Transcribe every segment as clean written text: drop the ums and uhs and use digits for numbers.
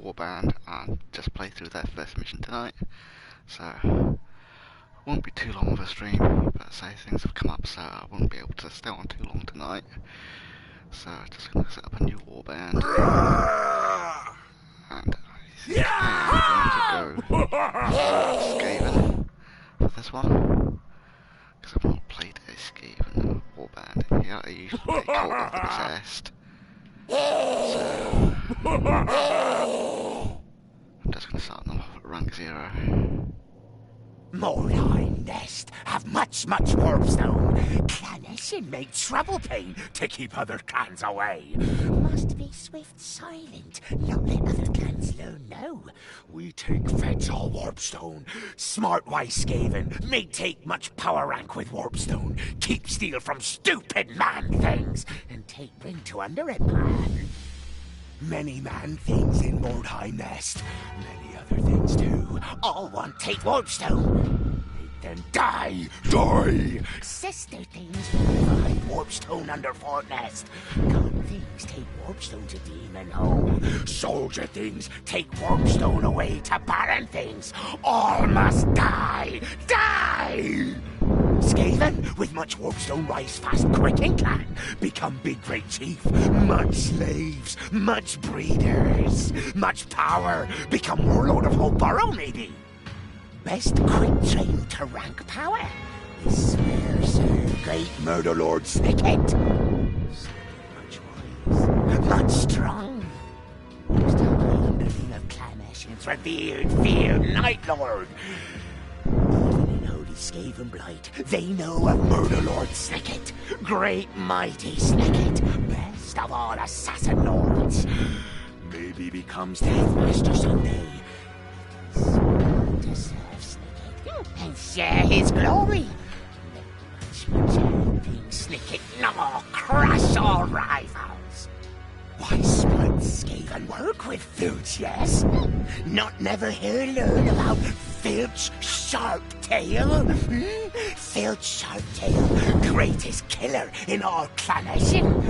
Warband and just play through their first mission tonight. So, won't be too long of a stream, but say things have come up, so I won't be able to stay on too long tonight. So, just going to set up a new Warband. And I'm going to go Skaven for this one, because I've not played a Skaven Warband. Yeah, I usually play Cult of the Possessed. So, I'm just going to start them off at rank 0. Mordheim nest have much warpstone. Clanation make trouble pain to keep other clans away. Must be swift silent, not let other clans learn no. We take feds all warpstone. Smart wise Skaven may take much power rank with warpstone. Keep steal from stupid man things and take bring to under it man. Many man things in Mordheim nest. Many other things too. All want take warpstone. Make them die. Sister things find warpstone under fort nest. God things take warpstone to demon home. Soldier things take warpstone away to barren things. All must die. Skaven, with much warpstone rise fast quick in clan, become big great chief, much slaves, much breeders, much power, become warlord of whole borough maybe. Best quick train to rank power is swear sir great murder lord Snicket. Much wise, much strong. Most underling of Clanashion's revered, feared night lord. Skaven blight, they know of Murder Lord Snicket, great mighty Snicket, best of all assassin lords. Maybe becomes Deathmaster someday. To serve Snicket and share his glory. Much helping Snicket gnaw, crush all rivals. Why smart Skaven work with Filch, yes? Not never hear learn about Filch Sharptail? Filch Sharptail, greatest killer in all Clanation.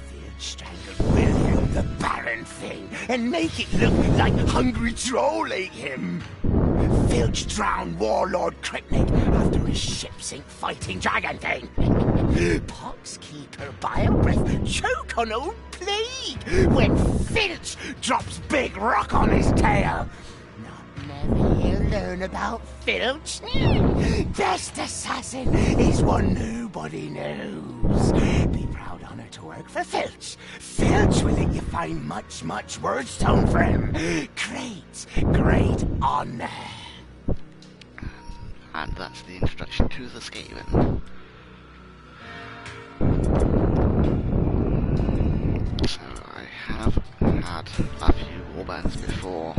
Filch strangled William the Baron thing and make it look like hungry troll ate him. Filch drowned Warlord Krypnik after his ship sink fighting dragon thing. Pox keep her bile breath choke on old plague when Filch drops big rock on his tail. Never hear learn about Filch. Best assassin is one nobody knows. Be proud honor to work for Filch. Filch will let you find much wordstone for him. Great honor. And that's the introduction to the Skaven. So I have had a few warbands before,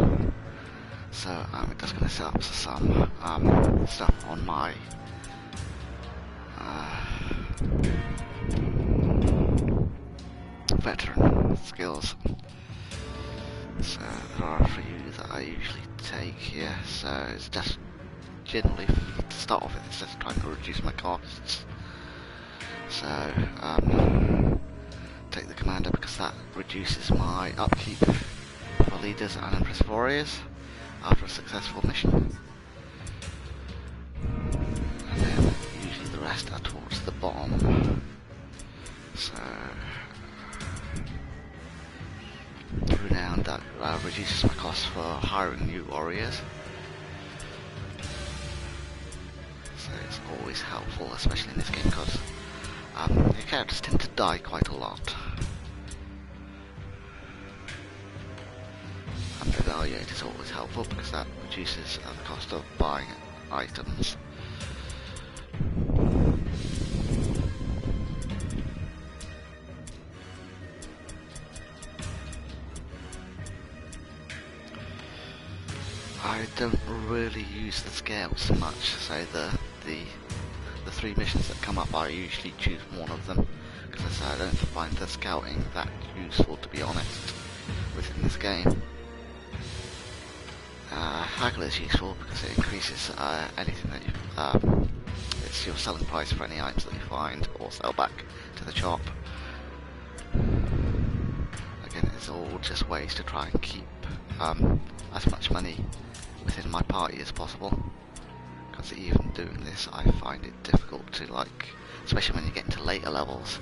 so I'm just going to set up some stuff on my veteran skills. So there are a few that I usually take here, so it's just generally to start off with, it's just trying to reduce my costs. So take the commander because that reduces my upkeep for leaders and impressive warriors after a successful mission. And then usually the rest are towards the bottom. So renown that reduces my costs for hiring new warriors. So it's always helpful, especially in this game, because your characters tend to die quite a lot. And evaluate is always helpful because that reduces the cost of buying items. I don't really use the scales much, so the 3 missions that come up I usually choose one of them, because I don't find the scouting that useful, to be honest, within this game. Haggle is useful because it increases anything that you it's your selling price for any items that you find or sell back to the shop. Again, it's all just ways to try and keep as much money within my party as possible. Because even doing this, I find it difficult to, like, especially when you get into later levels,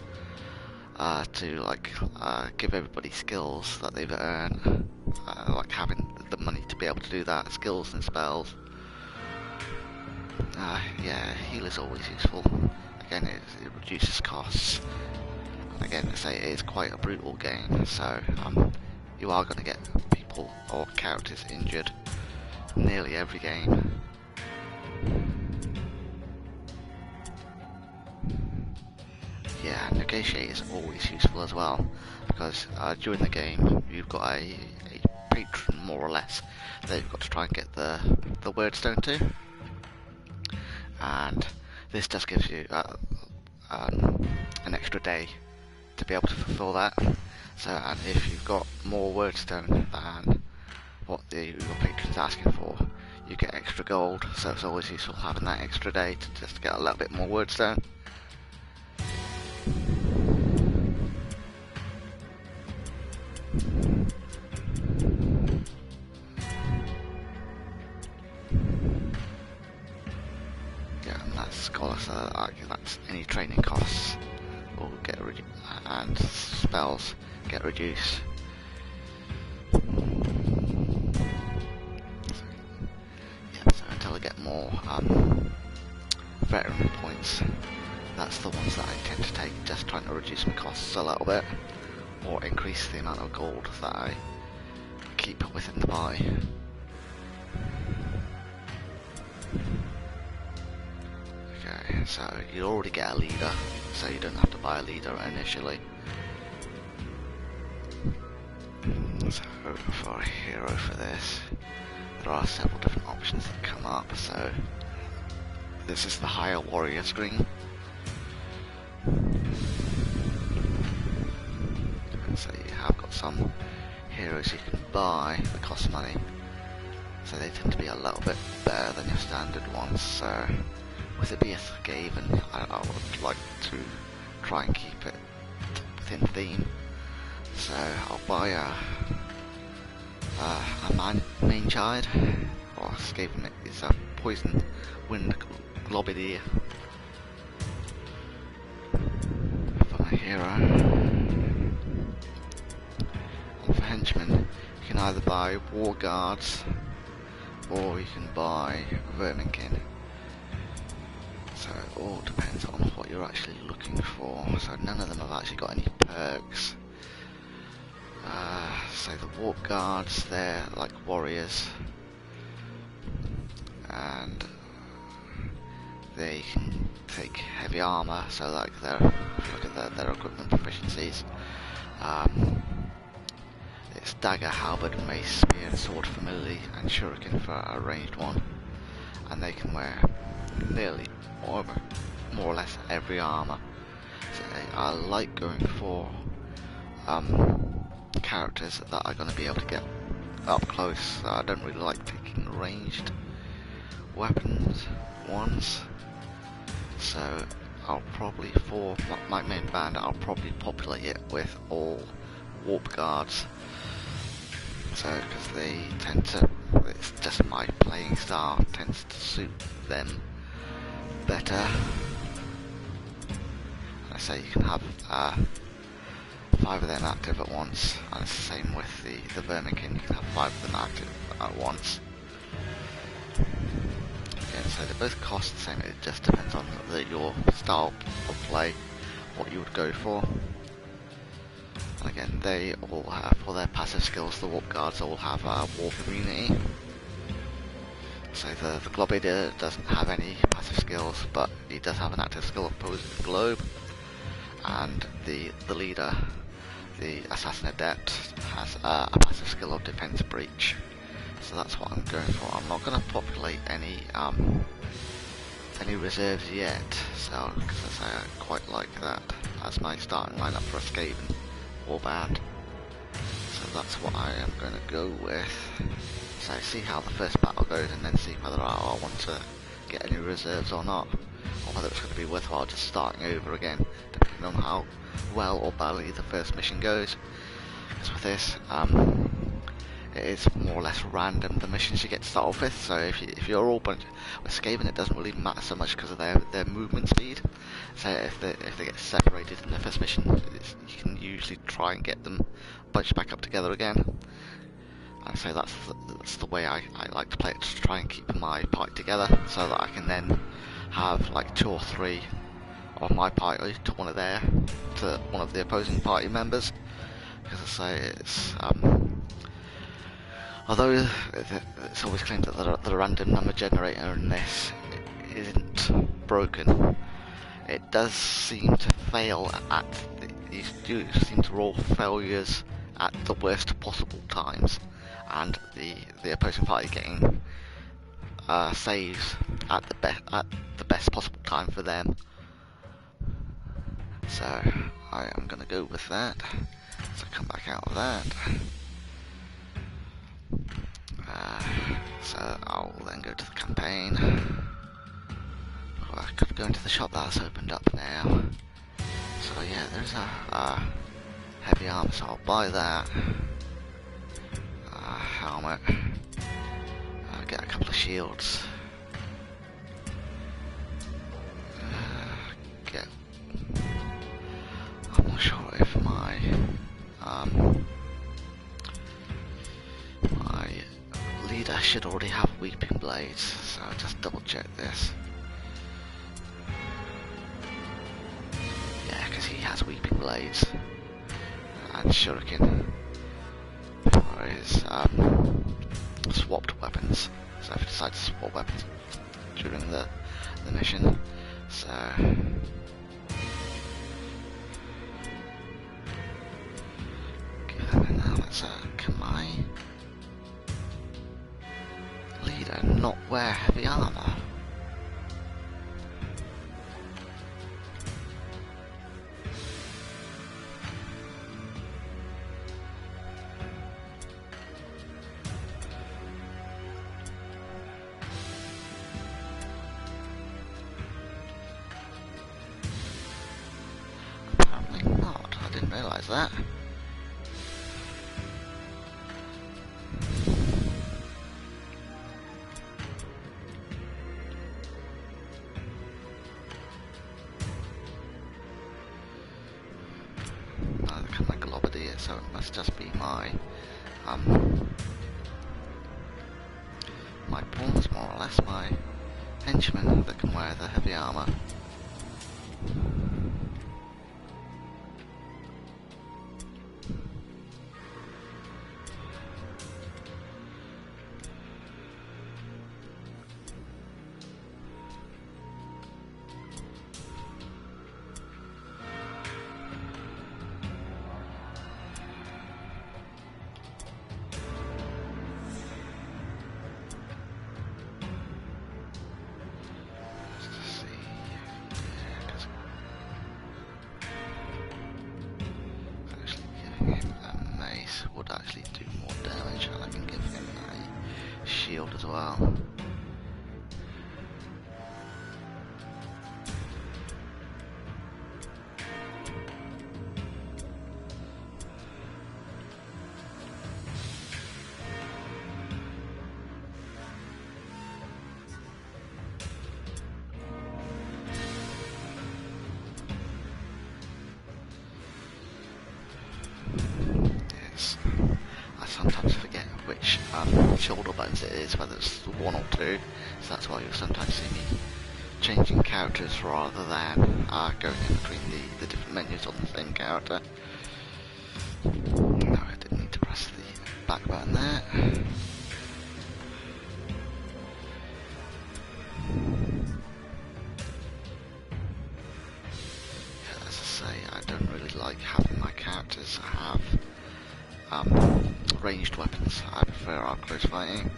to like give everybody skills that they've earned, like having the money to be able to do that, skills and spells. Yeah, heal is always useful. Again, it reduces costs. Again, I say it is quite a brutal game, so you are going to get people or characters injured nearly every game. Yeah, negotiate is always useful as well, because during the game you've got a patron, more or less, that you've got to try and get the word stone to, and this just gives you an extra day to be able to fulfill that. So, and if you've got more wordstone than what your patron's asking for, you get extra gold. So it's always useful having that extra day to just get a little bit more wordstone. Yeah, and that's scholar, so that's any training costs will get reduced, and spells get reduced. So until I get more veteran points, that's the ones that I tend to take, just trying to reduce my costs a little bit, or increase the amount of gold that I keep within the buy. Okay, so you already get a leader, so you don't have to buy a leader initially. So for a hero for this, there are several different options that come up. So this is the higher warrior screen. So you have got some heroes you can buy that cost money, so they tend to be a little bit better than your standard ones. So with it being a Skaven, I would like to try and keep it within theme. So I'll buy a main child, or Skaven is a poison wind globideer for my hero. And for henchmen, you can either buy war guards or you can buy verminkin. So it all depends on what you're actually looking for. So none of them have actually got any perks. So the warp guards, they're like warriors, and they can take heavy armor. So like if you look at their equipment proficiencies, it's dagger, halberd, mace, spear, sword for melee, and shuriken for a ranged one. And they can wear nearly more or less every armor. So I like going for characters that are going to be able to get up close. I don't really like taking ranged weapons ones. So I'll probably, for my main band, I'll probably populate it with all warp guards. So because they tend to, it's just my playing style tends to suit them better. And I say you can have 5 of them active at once, and it's the same with the verminkin, you can have 5 of them active at once. Again, so they both cost the same, it just depends on your style of play, what you would go for. And again, they all have, for their passive skills, the warp guards all have warp immunity. So the globideer doesn't have any passive skills, but he does have an active skill of poison globe. And the leader, the assassin adept, has a passive skill of defense breach. So that's what I'm going for. I'm not going to populate any reserves yet, so because I quite like that as my starting lineup for a Skaven Warband. So that's what I am going to go with. So see how the first battle goes, and then see whether I want to get any reserves or not, or whether it's going to be worthwhile just starting over again, depending on how well or badly the first mission goes. Because with this, it is more or less random, the missions you get to start off with. So if you're all bunch with Skaven, it doesn't really matter so much because of their movement speed. So if they get separated in the first mission, you can usually try and get them bunched back up together again. And so that's the way I like to play it, to try and keep my party together, so that I can then have like 2 or 3 of my party to one of the opposing party members. Because I say it's although it's always claimed that the random number generator in this isn't broken, it does seem to fail at these do seem to roll failures at the worst possible times, and the opposing party getting saves at the best possible time for them. So I am gonna go with that. So come back out of that. So I'll then go to the campaign. I could go into the shop that's opened up now. So yeah, there's a heavy armor, so I'll buy that. Helmet. I'll get a couple of shields. I'm not sure if my leader should already have weeping blades, so I'll just double check this. Yeah, because he has weeping blades and shuriken for his swapped weapons. So I've decided to swap weapons during the mission. So can my leader not wear heavy armor? Apparently not. I didn't realise that. So it must just be my my pawns, more or less, my henchmen that can wear the heavy armor. Would actually do more damage, and I can give him a shield as well. Sometimes forget which shoulder buttons it is, whether it's 1 or 2, so that's why you'll sometimes see me changing characters rather than going in between the different menus on the same character. No, I didn't need to press the back button there. Yeah, as I say, I don't really like having my characters have ranged weapons. I prefer up close fighting.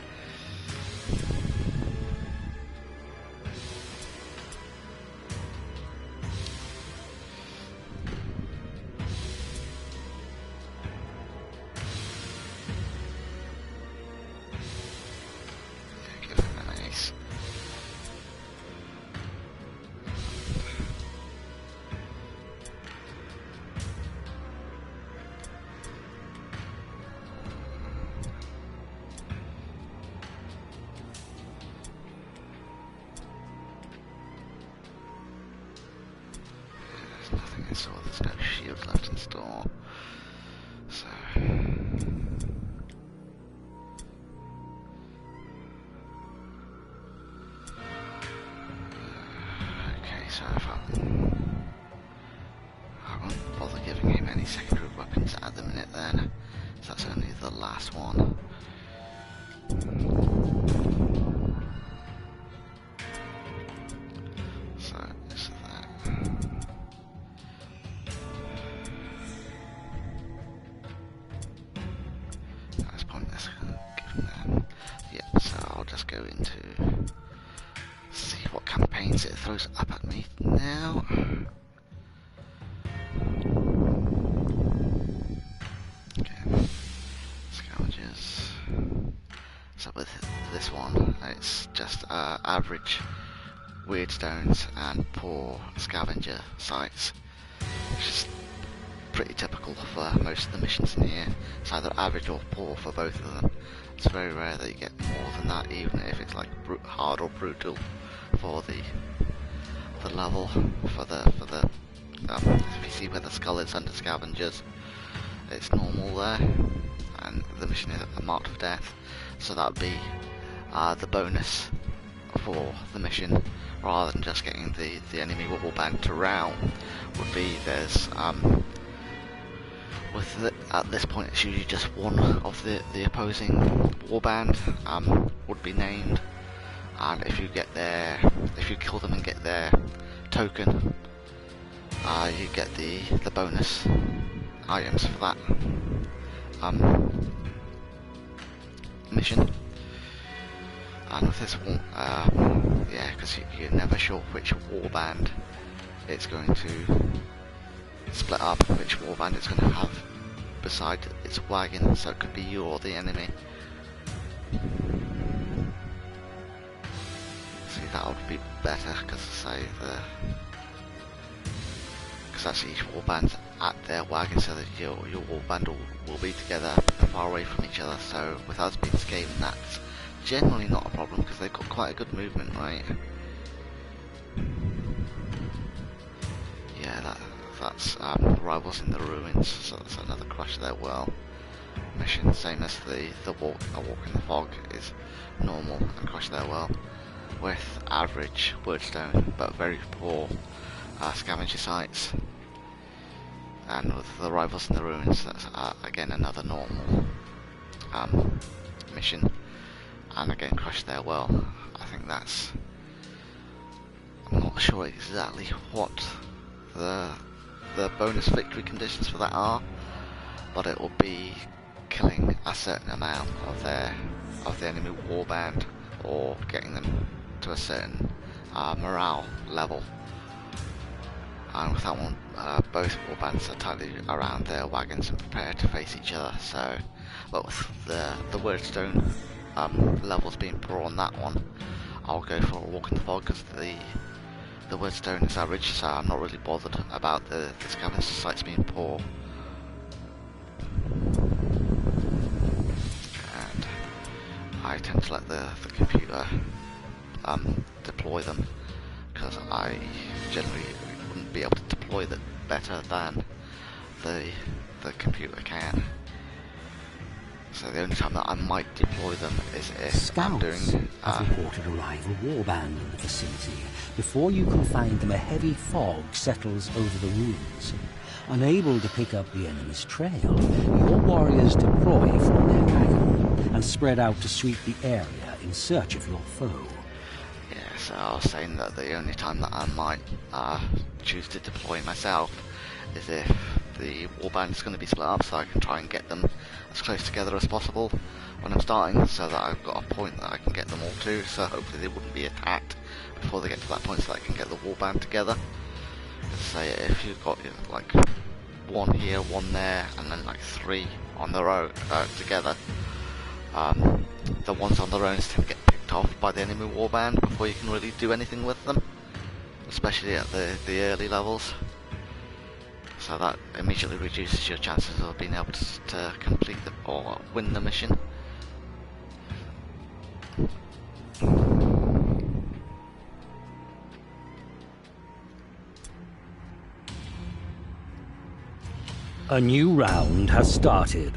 Yeah, give him an ace. so there's no shields left in store. So okay, so if I won't bother giving him any secondary weapons at the minute then. So that's only the last one. So this is that. That's pointless giving them. Yeah, so I'll just go into see what campaigns it throws up at me now. Okay, scavengers. So with this one, it's just average weird stones and poor scavenger sites, which is pretty typical for most of the missions in here. It's either average or poor for both of them. It's very rare that you get more than that, even if it's like hard or brutal for the level. If you see where the skull is under scavengers, it's normal there, and the mission is a marked for death, so that would be the bonus for the mission, rather than just getting the enemy warband to round. Would be there's at this point it's usually just one of the opposing warband would be named, and if you kill them and get their token, you get the bonus items for that mission. And with this one, yeah, because you're never sure which warband it's going to split up, which warband it's going to have beside its wagon, so it could be you or the enemy. See, that would be better, because that's each warband at their wagon, so that your warband will be together and far away from each other. So with us being Skaven, that's generally not a problem, because they've got quite a good movement, right? Yeah, that's Rivals in the Ruins, so that's another crush their well mission, same as a walk in the fog is normal and crush their well, with average wordstone but very poor scavenger sites. And with the Rivals in the Ruins, that's again another normal mission, and again crush their well. I think that's, I'm not sure exactly what the bonus victory conditions for that are, but it will be killing a certain amount of the enemy warband, or getting them to a certain morale level. And with that one, both warbands are tightly around their wagons and prepared to face each other. So, but with the wordstone levels being poor on that one, I'll go for a walk in the fog, because the wordstone is average, so I'm not really bothered about the scavenger sites being poor. And I tend to let the computer deploy them, because I generally wouldn't be able to deploy them better than the computer can. So the only time that I might deploy them is if Scouts I'm doing have reported a rival warband in the vicinity. Before you can find them, a heavy fog settles over the ruins. Unable to pick up the enemy's trail, your warriors deploy from their wagon and spread out to sweep the area in search of your foe. Yeah, so I was saying that the only time that I might choose to deploy myself is if the warband is going to be split up, so I can try and get them as close together as possible when I'm starting, so that I've got a point that I can get them all to, so hopefully they wouldn't be attacked before they get to that point, so that I can get the warband together. Say if you've got like one here, one there, and then like three on their own together, the ones on their own tend to get picked off by the enemy warband before you can really do anything with them, especially at the early levels. So that immediately reduces your chances of being able to complete or win the mission. A new round has started.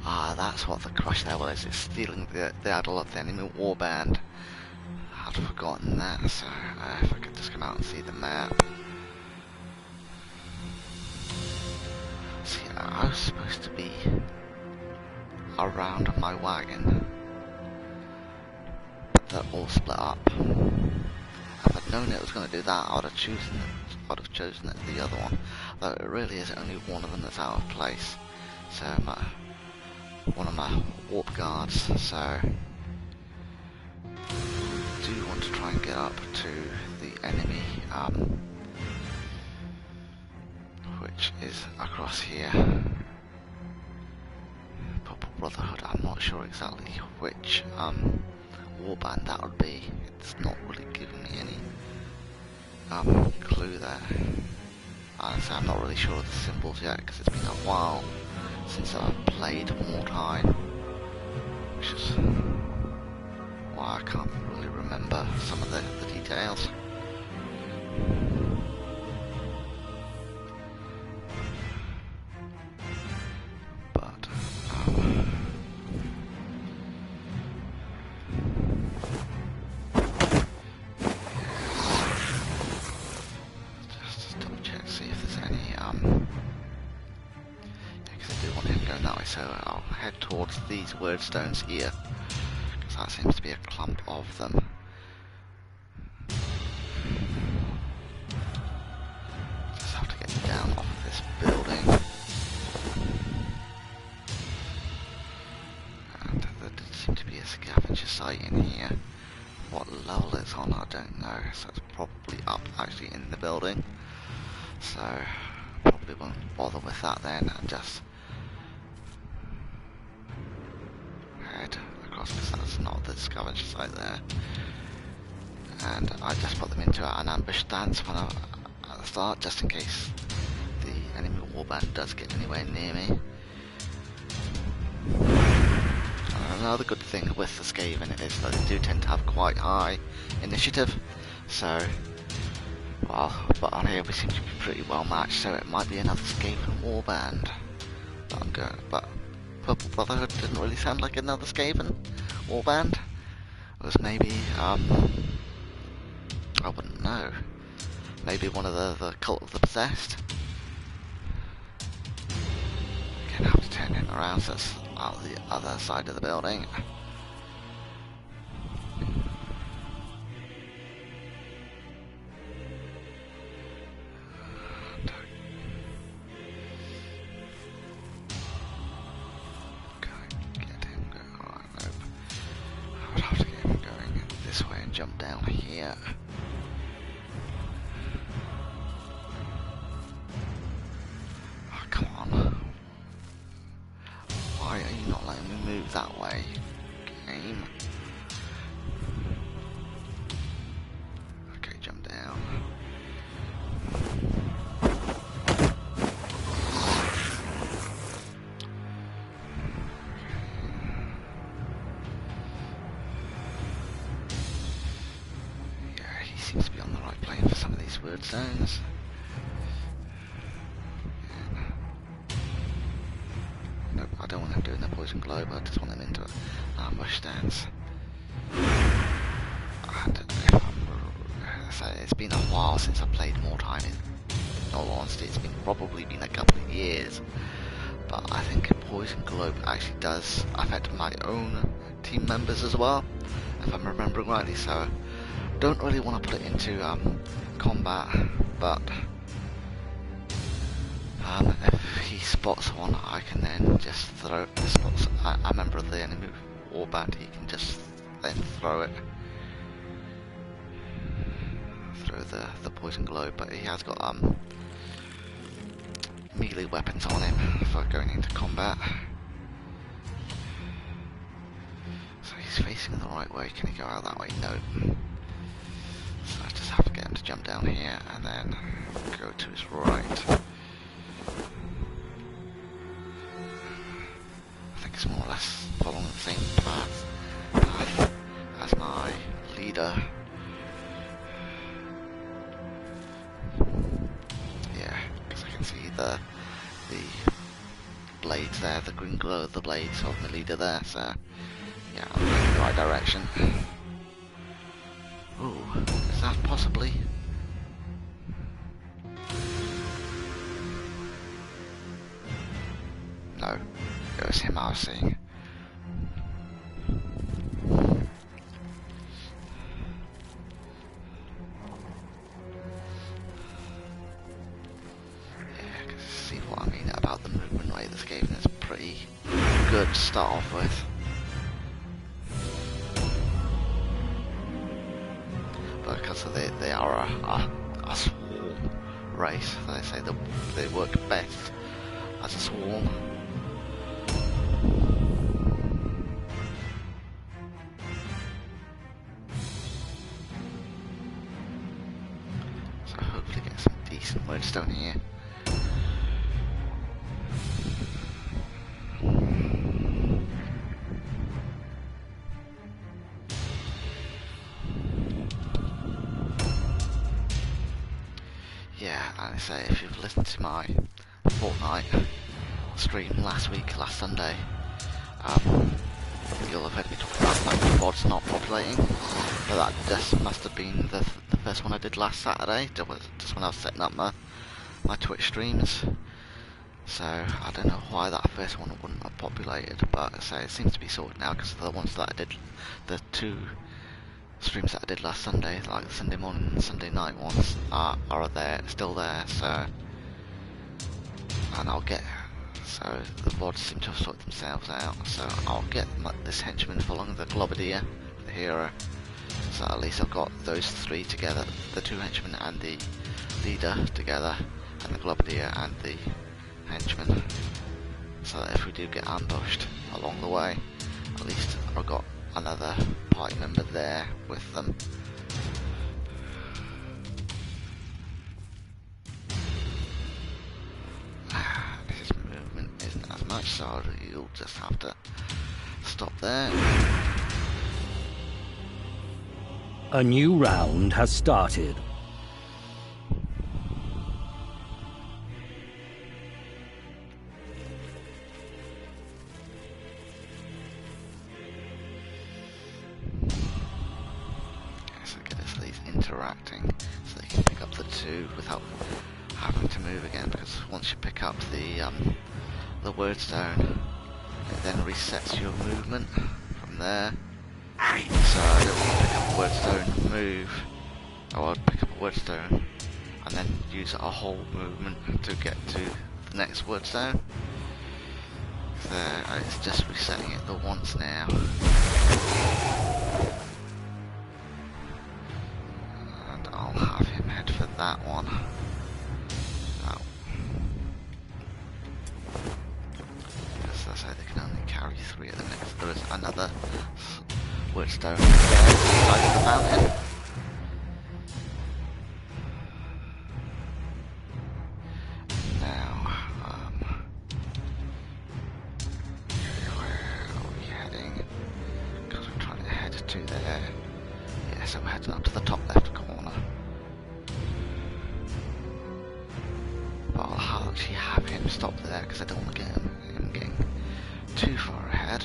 Ah, that's what the crush there was. It's stealing the idol of the enemy warband. I'd forgotten that, so if I could just come out and see the map. See, I was supposed to be around my wagon, but they're all split up. If I'd known it was going to do that, I'd have chosen the other one. Though it really is only one of them that's out of place. So one of my warp guards. So I do want to try and get up to the enemy, which is across here. Purple Brotherhood. I'm not sure exactly which warband that would be. It's not really giving me any clue there. Honestly, I'm not really sure of the symbols yet because it's been a while since I've played Mordheim, which is why I can't really remember some of the details. But just double check, see if there's any because I do want him going that way, so I'll head towards these word stones here, because that seems to be a clump of them. Just have to get down off of this building. And there did seem to be a scavenger site in here. What level it's on, I don't know, so it's probably up actually in the building. So probably won't bother with that then, and just head across, because that's not the scavenger site there. And I just put them into an ambush stance at the start, just in case the enemy warband does get anywhere near me. Another good thing with the Skaven is that they do tend to have quite high initiative, so but on here we seem to be pretty well matched, so it might be another Skaven warband that I'm going. But Purple Brotherhood didn't really sound like another Skaven warband. It was maybe I wouldn't know. Maybe one of the Cult of the Possessed. Again, I have to turn it around so it's out the other side of the building. Jump down here. Oh, come on. Why are you not letting me move that way, game? Okay, jump down. Seems to be on the right plane for some of these word zones. Nope, I don't want him doing the poison globe, I just want him into an ambush stance. And it's been a while since I played Mordheim. In all honesty, it's probably been a couple of years. But I think poison globe actually does affect my own team members as well, if I'm remembering rightly. So don't really want to put it into combat, but if he spots one, I can then just throw it. Spots a member of the enemy warband, he can just then throw it through the poison globe. But he has got melee weapons on him for going into combat. So he's facing the right way. Can he go out that way? No. So I just have to get him to jump down here and then go to his right. I think it's more or less following the same path as my leader. Yeah, because I can there, the green glow of the blades of my leader there, so yeah, I'm going in the right direction. Ooh, is that possibly? No, it was him I was seeing. Yeah, see what I mean about the movement rate. This Skaven is pretty good to start off with. But because they are a swarm race, they say they work best as a swarm. So hopefully get some decent wordstone here. Yeah, and I say if you've listened to my Fortnite stream last Sunday, you'll have heard me talk about that the VOD's not populating. But that just must have been the first one I did last Saturday, just when I was setting up my Twitch streams. So I don't know why that first one wouldn't have populated, but so it seems to be sorted now because the ones that I did, the two streams that I did last Sunday, like the Sunday morning and Sunday night ones, are still there. So, and so the VODs seem to have sorted themselves out. So I'll get this henchman following the Globadier, the hero. So at least I've got those three together, the two henchmen and the leader together, and the Globadier and the henchman. So that if we do get ambushed along the way, at least I've got another party member there with them. His movement isn't as much, so you'll just have to stop there. A new round has started. So get us these interacting so they can pick up the two without having to move again, because once you pick up the wordstone, it then resets your movement from there. So I don't want to pick up a wordstone, move, or I'd pick up a wordstone and then use a whole movement to get to the next wordstone. So it's just resetting it the once now. And I'll have him head for that one. Because I say they can only carry 3 at the minute. There is another wordstone there inside of the mountain. Now, where are we heading? Because we're trying to head to there. Yeah, so we're heading up to the top left corner. But I'll actually have him stop there because I don't want to get him getting too far ahead.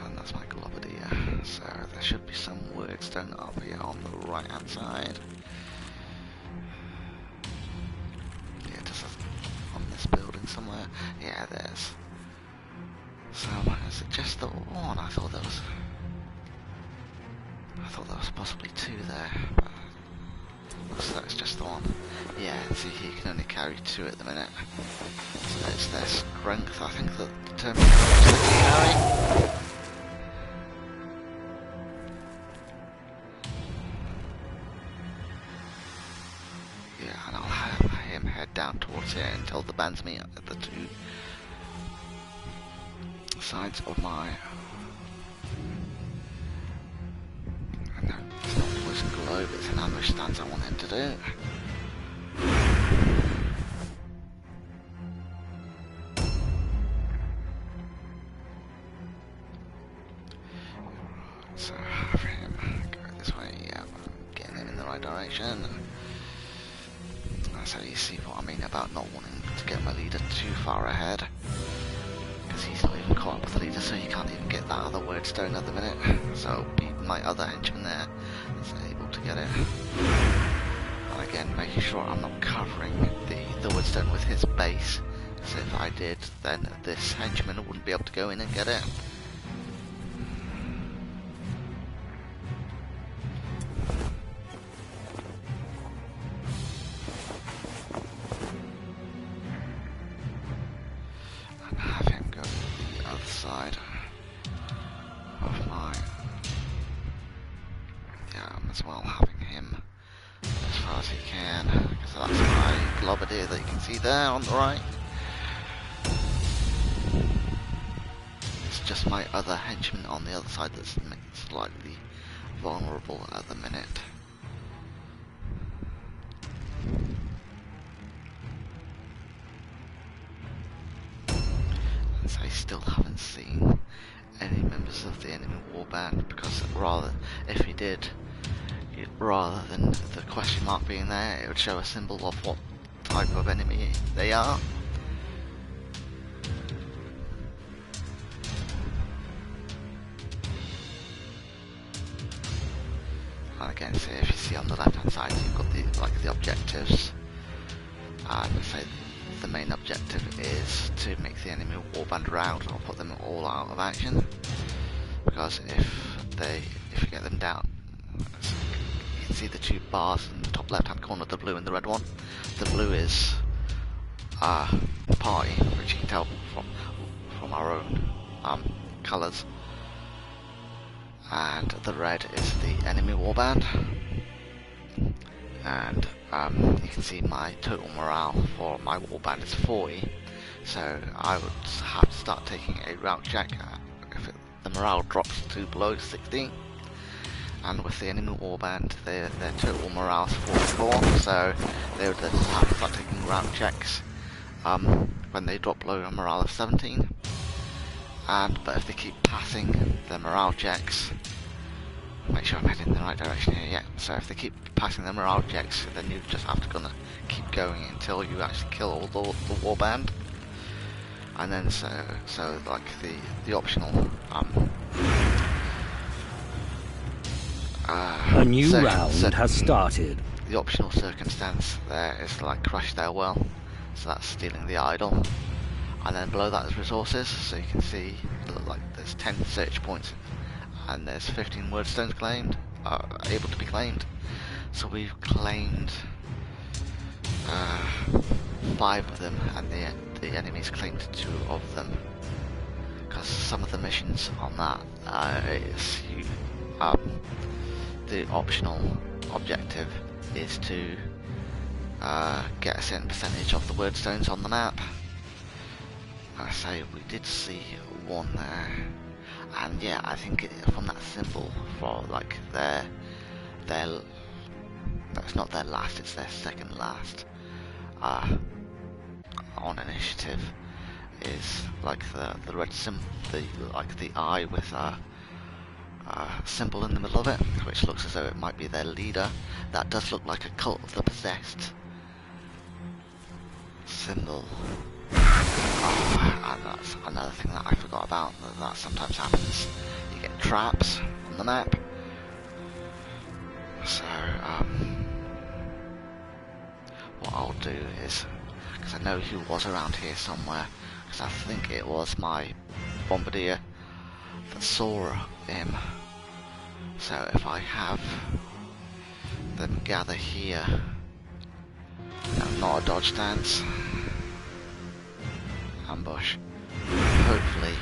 And that's my Globadier. So there should be some wordstone up here on the right hand side. Yeah, just on this building somewhere. Yeah, there's. So is it just the one? I thought there was possibly 2 there, but looks like it's just the one. Yeah, see, he can only carry 2 at the minute. So it's their strength, I think, that determines how much they can carry. Yeah, and I'll have him head down towards here until the bands meet at the 2 sides of my. No, it's not poison globe, it's an ambush stance I want him to do. So have him right direction. So you see what I mean about not wanting to get my leader too far ahead. Because he's not even caught up with the leader, so you can't even get that other wordstone at the minute. So it'll be my other henchman there that's able to get it. And again, making sure I'm not covering the wordstone with his base. So if I did, then this henchman wouldn't be able to go in and get it. And have him go to the other side of my... Yeah, as well having him as far as he can. Because that's my globadier that you can see there on the right. Just my other henchman on the other side that's slightly vulnerable at the minute. And so I still haven't seen any members of the enemy warband, because if he did, rather than the question mark being there, it would show a symbol of what type of enemy they are. And again, so if you see on the left hand side, you've got the objectives, and say the main objective is to make the enemy warband rout or put them all out of action. Because if you get them down, you can see the two bars in the top left hand corner, the blue and the red one. The blue is the party, which you can tell from our own colours. And the red is the enemy warband, and you can see my total morale for my warband is 40, so I would have to start taking a rout check if the morale drops to below 60, and with the enemy warband their total morale is 44, so they would then have to start taking rout checks when they drop below a morale of 17. But if they keep passing their morale checks, make sure I'm heading in the right direction here, yeah. So if they keep passing their morale checks, then you just have to keep going until you actually kill all the warband. And then so like the optional a new round has started. The optional circumstance there is to like crush their well, so that's stealing the idol. And then below that is resources, so you can see like there's 10 search points and there's 15 wordstones claimed, able to be claimed. So we've claimed 5 of them, and the enemy's claimed 2 of them. Because some of the missions on that is the optional objective is to get a certain percentage of the wordstones on the map. I say we did see one there, and yeah, I think from that symbol for like their no, it's not their last, it's their second last on initiative is like the red symbol, the eye with a symbol in the middle of it, which looks as though it might be their leader. That does look like a cult of the possessed symbol. And that's another thing that I forgot about, that sometimes happens. You get traps on the map. So, what I'll do is, because I know he was around here somewhere, because I think it was my bombardier that saw him. So if I have them gather here, not a dodge stance, ambush. Hopefully,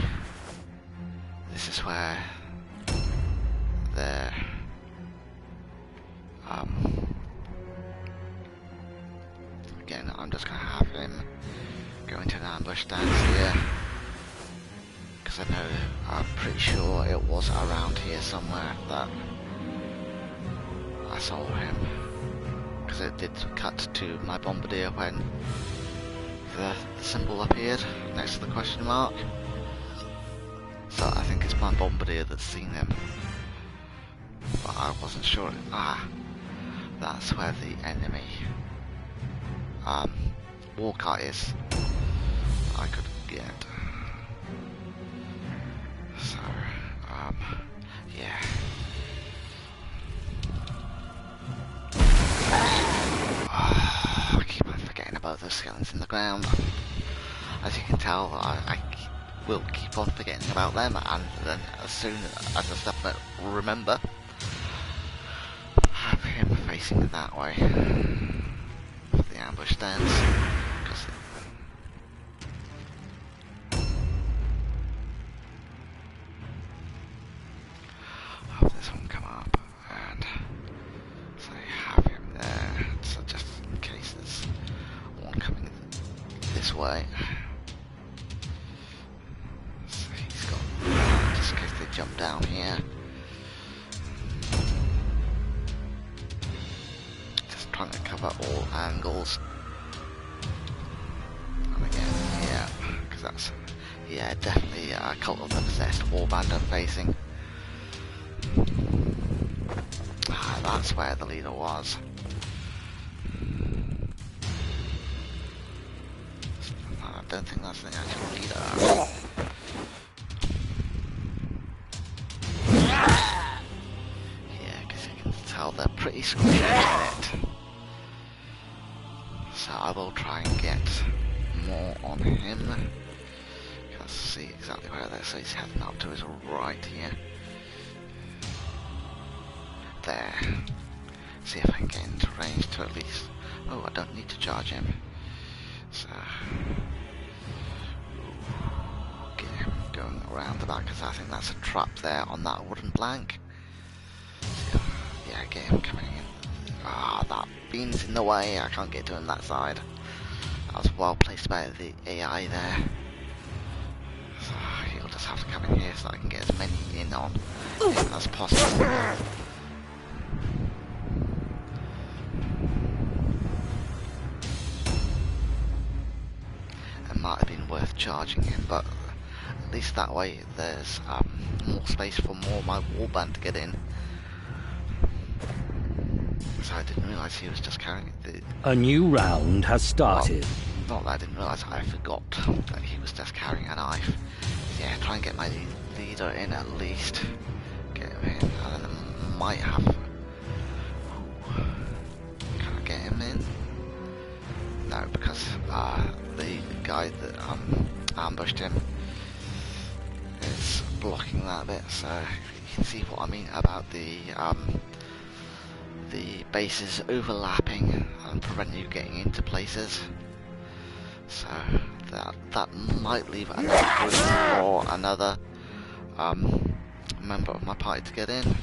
this is where they're again, I'm just gonna have him go into an ambush stance here, because I know, I'm pretty sure it was around here somewhere that I saw him, because it did cut to my bombardier when the symbol appeared next to the question mark. So I think it's my bombardier that's seen him, but I wasn't sure. that's where the enemy walker is. I could get. So, yeah. I keep on forgetting about those skeletons in the ground. As you can tell, I will keep on forgetting about them, and then as soon as I start to remember, have him facing that way for the ambush stance. Have this one come up, and so have him there. So just in case there's one coming this way. So he's got that, just in case they jump down here. Just trying to cover all angles. And again, yeah, because that's, yeah, definitely a Cult of the Possessed Warband I'm facing. That's where the leader was. I don't think that's the actual leader. Yeah, because you can tell they're pretty squishy in it. So I will try and get more on him. Let's see exactly where they're. So he's heading up to his right here. There. See if I can get into range to at least. Oh, I don't need to charge him. So get him going around the back, because I think that's a trap there on that wooden plank. Yeah, get him coming in. Ah, that beam's in the way. I can't get to him that side. That was well placed by the AI there. So he'll just have to come in here so I can get as many in on him as possible. Might have been worth charging him, but at least that way there's more space for more of my warband to get in. So I didn't realise he was just carrying the... A new round has started. Well, not that I didn't realise, I forgot that he was just carrying a knife. Yeah, try and get my leader in at least. Get him in, and then I might have... Can I get him in? No, because the guy that ambushed him is blocking that bit, so you can see what I mean about the bases overlapping and preventing you getting into places. So that might leave enough room for another member of my party to get in.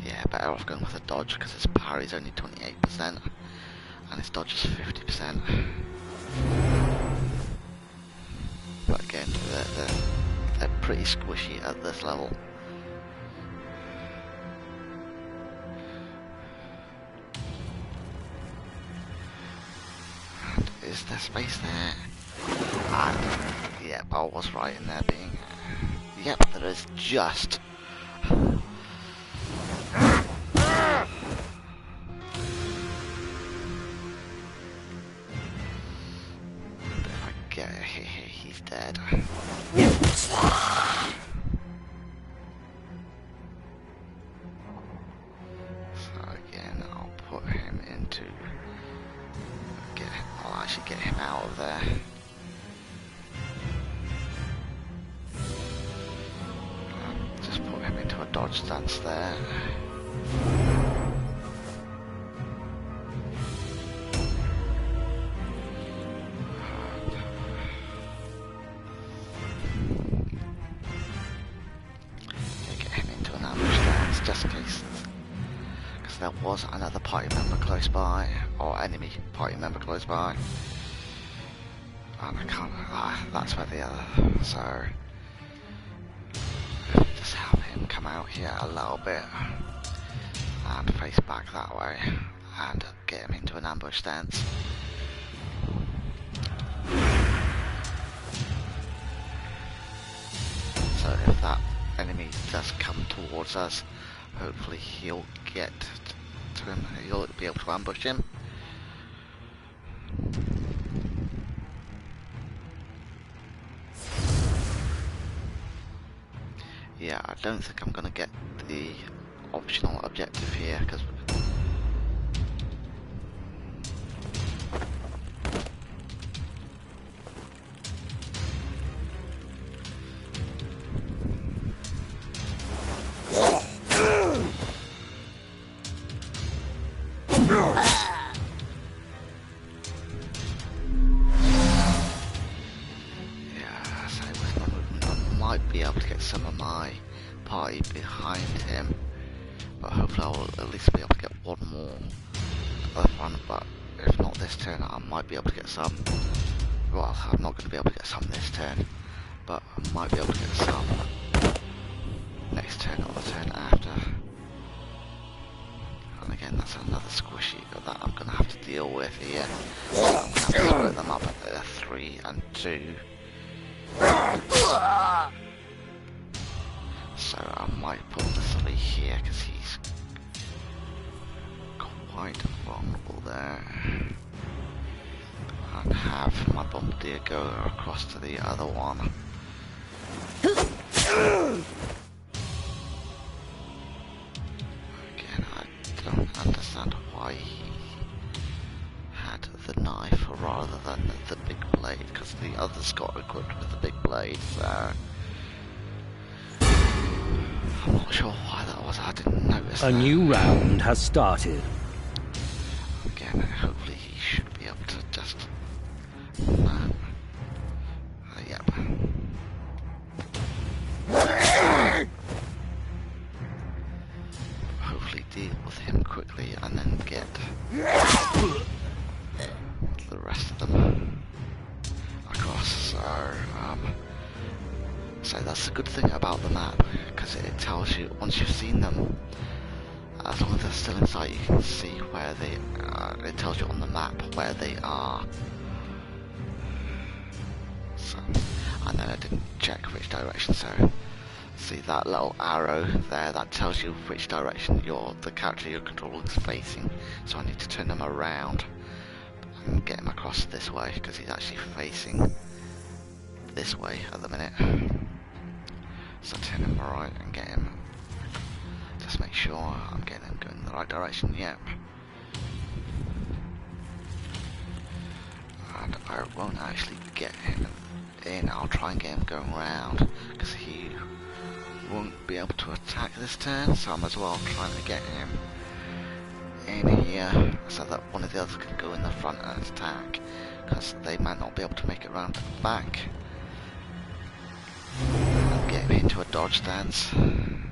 Yeah, better off going with a dodge because his parry's only 28% and his dodge is 50%. But again, they're pretty squishy at this level. And is there space there? And yep, I was right in there being. Yep, there is just. He's dead. So again, I'll put him into. I'll actually get him out of there. Just put him into a dodge stance there. Just in case, because there was another party member close by, or enemy party member close by, and I can't, that's where the other, so just have him come out here a little bit, and face back that way, and get him into an ambush stance. so if that enemy does come towards us, hopefully he'll get to him, he'll be able to ambush him. Yeah, I don't think I'm going to get the optional objective here, because be able to get some of my party behind him, but hopefully I'll at least be able to get one more at the front. But if not this turn, I might be able to get some. Well, I'm not going to be able to get some this turn, but I might be able to get some next turn or the turn after. And again, that's another squishy that I'm going to have to deal with here. So I'm going to have to split them up at 3 and 2. So I might put the 3 here because he's quite vulnerable there, and have my bombardier go across to the other one. Again, I don't understand why he had the knife rather than the big blade, because the others got equipped with the big blade, so I'm not sure why that was. I didn't notice that. A new round has started. Again, hopefully he should be able to just... yep. Hopefully deal with him quickly and then get the rest of them across. So that's the good thing about the map, because it tells you, once you've seen them, as long as they're still in sight, you can see where they it tells you on the map where they are. So, and then I didn't check which direction, so see that little arrow there, that tells you which direction the character you're controlling is facing. So I need to turn them around and get him across this way, because he's actually facing this way at the minute. So turn him right and get him. Just make sure I'm getting him going in the right direction. Yep. And I won't actually get him in. I'll try and get him going round, because he won't be able to attack this turn. So I'm as well trying to get him in here so that one of the others can go in the front and attack, because they might not be able to make it round to the back. And get him into a dodge stance. And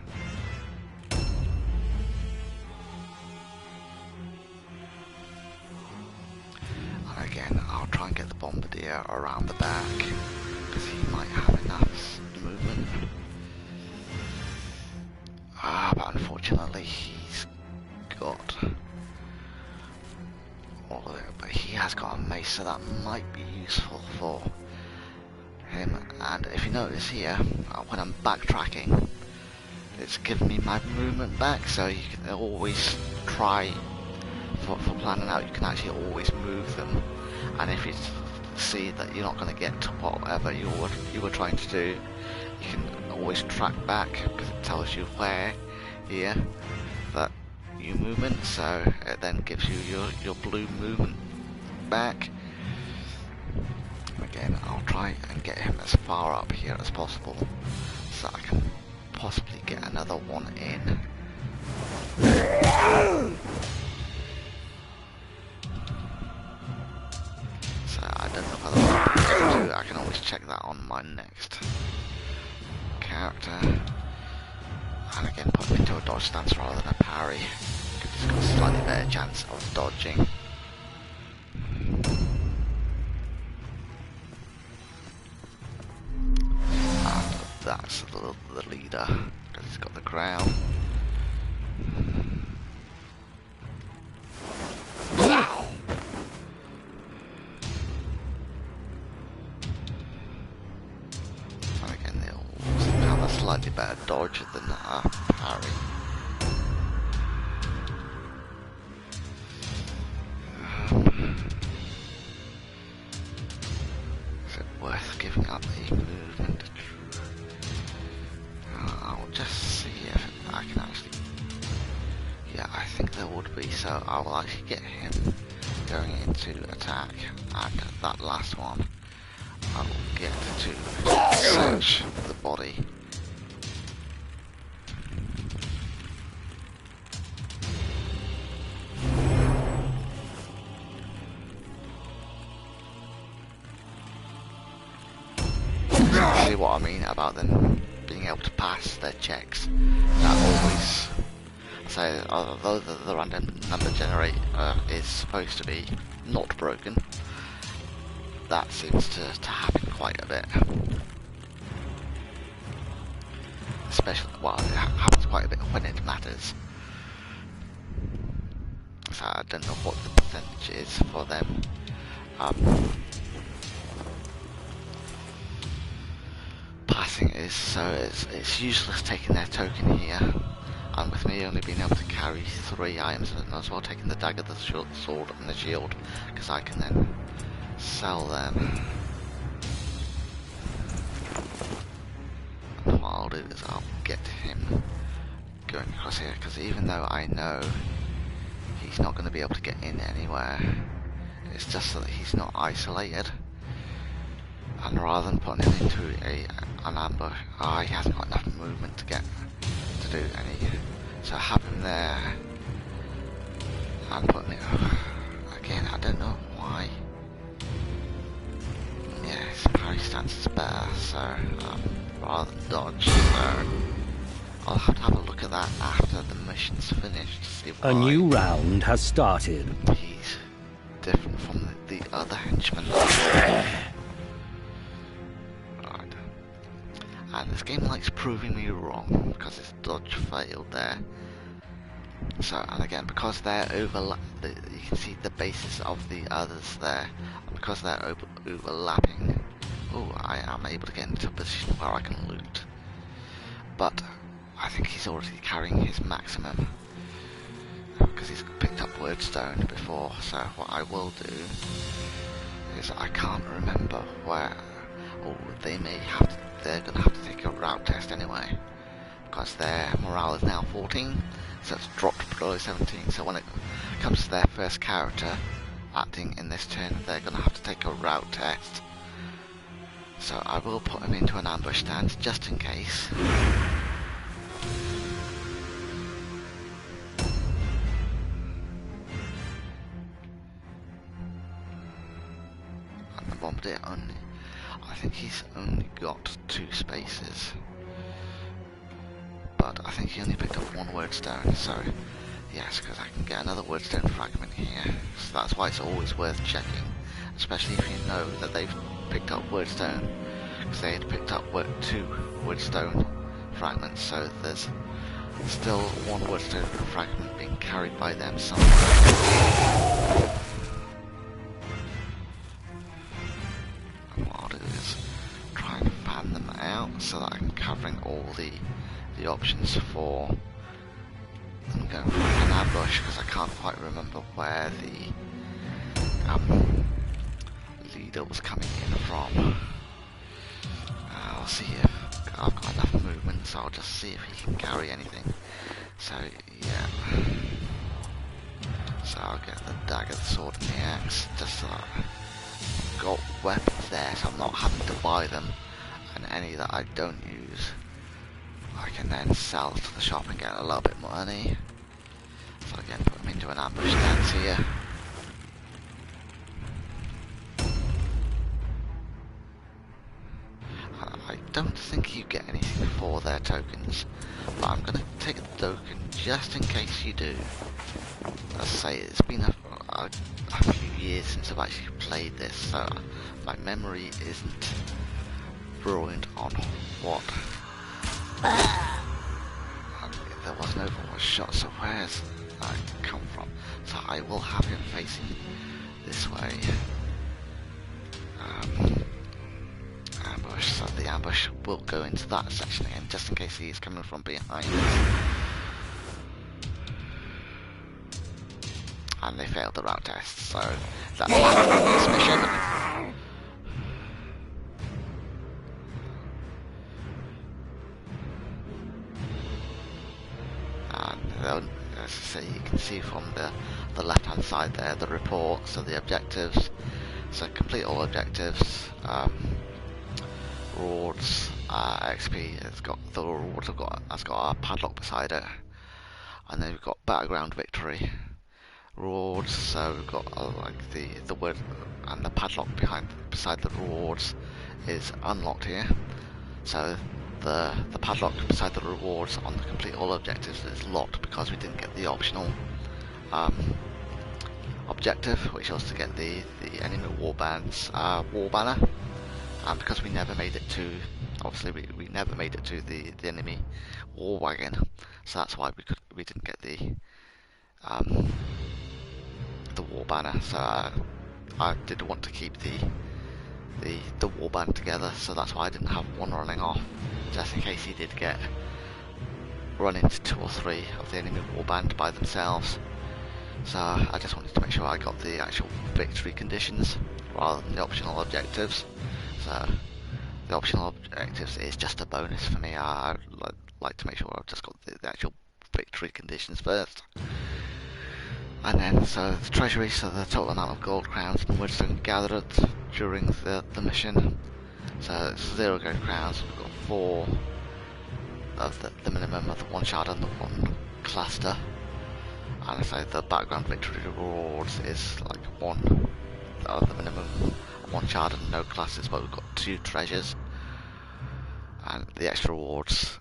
again, I'll try and get the bombardier around the back, because he might have enough movement. But unfortunately he's got all of it, but he has got a mace, so that might be useful for him. And if you notice here, when I'm backtracking, it's giving me my movement back, so you can always try for planning out, you can actually always move them, and if you see that you're not going to get to whatever you were trying to do, you can always track back, because it tells you where here that you movement, so it then gives you your blue movement back. Again, I'll try and get him as far up here as possible, so I can possibly get another one in. So I don't know whether I'll do it. I can always check that on my next character. And again, put him into a dodge stance rather than a parry, because he's got a slightly better chance of dodging. And that's the leader, because he's got the crown. slightly better dodge than parry. Is it worth giving up a movement? I'll just see if I can actually... Yeah, I think there would be, so I will actually get him going into attack, and that last one I will get to search the body. See what I mean about them being able to pass their checks? That always... So, although the random number generator is supposed to be not broken, that seems to happen quite a bit. Especially, well, it happens quite a bit when it matters. So I don't know what the percentage is for them. Passing is, so it's useless taking their token here. And with me only being able to carry 3 items, and as well taking the dagger, the sword, and the shield, because I can then sell them. And what I'll do is I'll get him going across here, because even though I know he's not going to be able to get in anywhere, it's just so that he's not isolated. And rather than putting him into an ambush, he hasn't got enough movement to do any. So have him there and put him in. Again, I don't know why. Yeah, his parry stance is better, so rather than dodge. So I'll have to have a look at that after the mission's finished to see why A new round has started. he's different from the other henchmen. And this game likes proving me wrong, because his dodge failed there. So, and again, because they're you can see the basis of the others there, and because they're overlapping, I am able to get into a position where I can loot. But I think he's already carrying his maximum, because he's picked up Wordstone before. So what I will do is, I can't remember where. They may have to. They're going to have to take a route test anyway, because their morale is now 14, so it's dropped below 17. So when it comes to their first character acting in this turn, they're going to have to take a route test. So I will put him into an ambush stance just in case. And the bombardier only. I think he's only got 2 spaces, but I think he only picked up 1 wordstone, so yes, because I can get another wordstone fragment here, so that's why it's always worth checking, especially if you know that they've picked up wordstone, because they had picked up 2 wordstone fragments, so there's still 1 wordstone fragment being carried by them somewhere. So that I'm covering all the options for them going for an ambush, because I can't quite remember where the leader was coming in from. I'll see if I've got enough movement, so I'll just see if he can carry anything. So yeah, so I'll get the dagger, the sword, and the axe, just so that I've got weapons there, so I'm not having to buy them. And any that I don't use, I can then sell to the shop and get a little bit more money. So again, put them into an ambush stance here. I don't think you get anything for their tokens, but I'm going to take a token just in case you do. As I say, it's been a few years since I've actually played this, so my memory isn't brilliant on what there was no overwatch shot, so where's that come from? So I will have him facing this way. Ambush, so the ambush will go into that section again, just in case he is coming from behind. And they failed the route test, so that's the end of this mission. And as I say, you can see from the left hand side there the reports of the objectives. So complete all objectives. Rewards, XP has got the rewards has got a padlock beside it, and then we've got battleground victory rewards. So we've got like the word and the padlock beside the rewards is unlocked here. So the padlock beside the rewards on the complete all objectives is locked because we didn't get the optional objective, which was to get the enemy warband's war banner. And because we never made it to, obviously we never made it to the enemy war wagon, so that's why we didn't get the war banner. So I did want to keep the war band together, so that's why I didn't have one running off, just in case he did run into 2 or 3 of the enemy war band by themselves. So I just wanted to make sure I got the actual victory conditions rather than the optional objectives. So the optional objectives is just a bonus for me. I like to make sure I've just got the actual victory conditions first. And then, so the treasury, so the total amount of gold crowns and woodstone gathered during the mission. So it's 0 gold crowns, we've got 4 of the minimum of the 1 shard and the 1 cluster. And so the background victory rewards is like 1 of the minimum, 1 shard and no classes, but we've got 2 treasures. And the extra rewards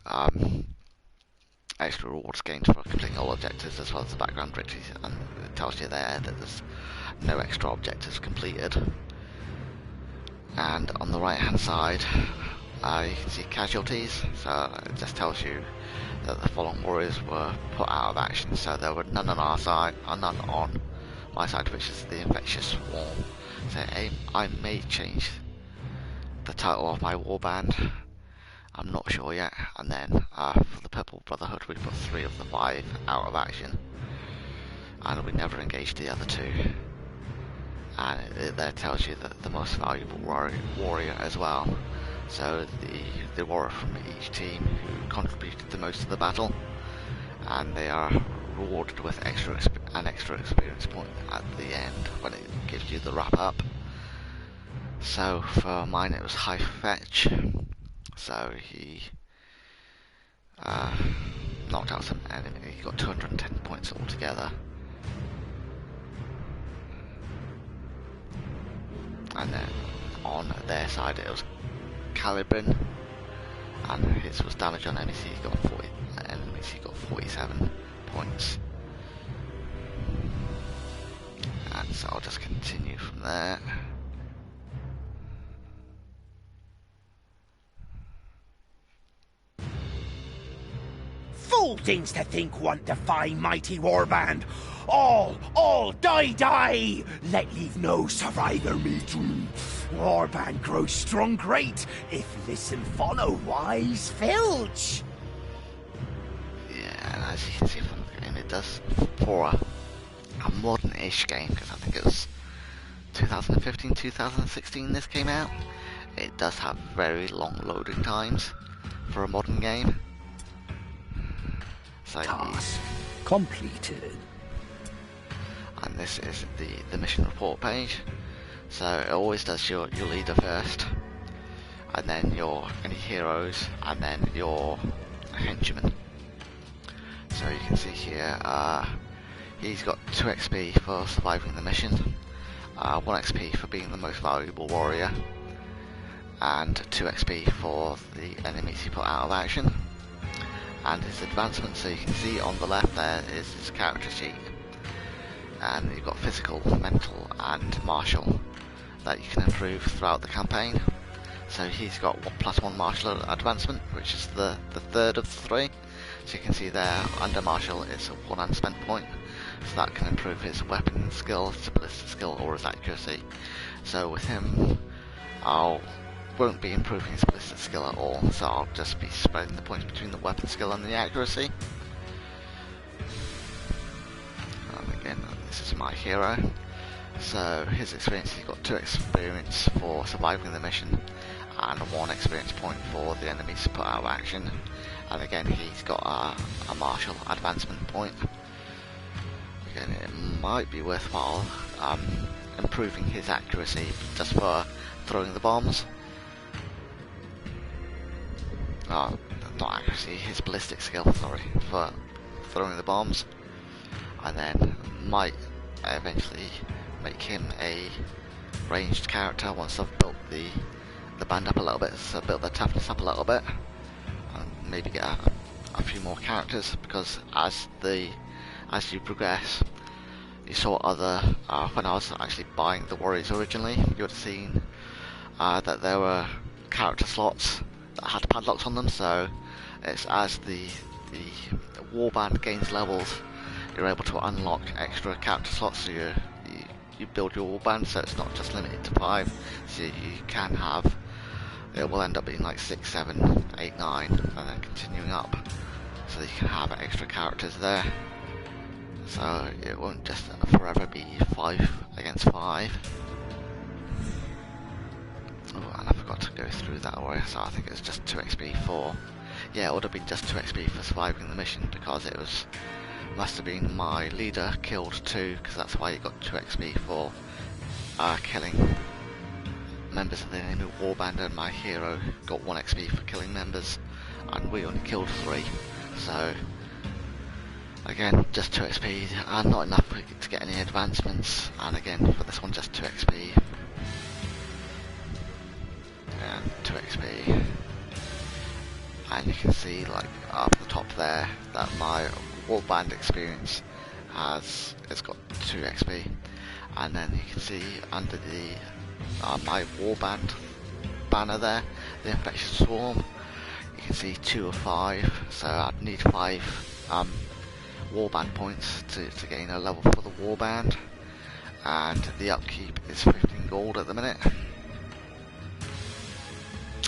gained for completing all objectives, as well as the background victories, and it tells you there that there's no extra objectives completed. And on the right hand side you can see casualties, so it just tells you that the fallen warriors were put out of action, so there were none on our side, or none on my side, which is the infectious swarm. So I may change the title of my warband, I'm not sure yet. And then for the Purple Brotherhood we put 3 of the 5 out of action, and we never engaged the other 2. And it there tells you that the most valuable warrior as well, so the warrior from each team who contributed the most to the battle, and they are rewarded with an extra experience point at the end when it gives you the wrap up. So for mine it was High Fetch, so he knocked out some enemy. He got 210 points altogether. And then on their side it was Calibrin, and his was damage on enemies. He got 47 points. And so I'll just continue from there. Fool things to think one defy mighty Warband. All, die! Let leave no survivor meeting. Warband grows strong great, if listen follow wise filch. Yeah, and as you can see from the game, it does, for a modern-ish game, because I think it was 2015, 2016 this came out, it does have very long loading times for a modern game. So Task completed. And this is the mission report page. So it always does your leader first, and then your any heroes, and then your henchmen. So you can see here, he's got 2 XP for surviving the mission, 1 XP for being the most valuable warrior, and 2 XP for the enemies he put out of action. And his advancement, so you can see on the left there is his character sheet, and you've got physical, mental and martial that you can improve throughout the campaign. So he's got +1 martial advancement, which is the 3rd of the 3. So you can see there under martial it's a 1 unspent point, so that can improve his weapon skill, his ballistic skill or his accuracy. So with him I'll won't be improving his ballistic skill at all, so I'll just be spreading the points between the weapon skill and the accuracy. And again, this is my hero. So his experience, he's got 2 experience for surviving the mission and 1 experience point for the enemies put out of action. And again, he's got a martial advancement point. Again, it might be worthwhile improving his accuracy just for throwing the bombs. Oh, not accuracy, his ballistic skill, sorry, for throwing the bombs. And then might eventually make him a ranged character once I've built the band up a little bit, so build the toughness up a little bit, and maybe get a few more characters, because as you progress, you saw other, when I was actually buying the warriors originally, you would have seen that there were character slots that had padlocks on them, so it's as the warband gains levels, you're able to unlock extra character slots, so you build your warband, so it's not just limited to 5, so you can have, it will end up being like 6, 7, 8, 9, and then continuing up, so you can have extra characters there, so it won't just forever be 5 against 5. Oh, and I forgot to go through that warrior, so I think it's just 2 XP for, yeah, it would have been just 2 XP for surviving the mission, because it was, must have been my leader killed 2, because that's why he got 2 XP for killing members of the enemy warband, and my hero got 1 XP for killing members, and we only killed 3. So again, just 2 XP, and not enough to get any advancements, and again for this one just 2 XP. And 2 XP. And you can see, like, up the top there, that my warband experience it's got 2 XP, and then you can see under the my warband banner there, the infectious swarm, you can see 2 of 5, so I'd need 5 warband points to gain a level for the warband, and the upkeep is 15 gold at the minute.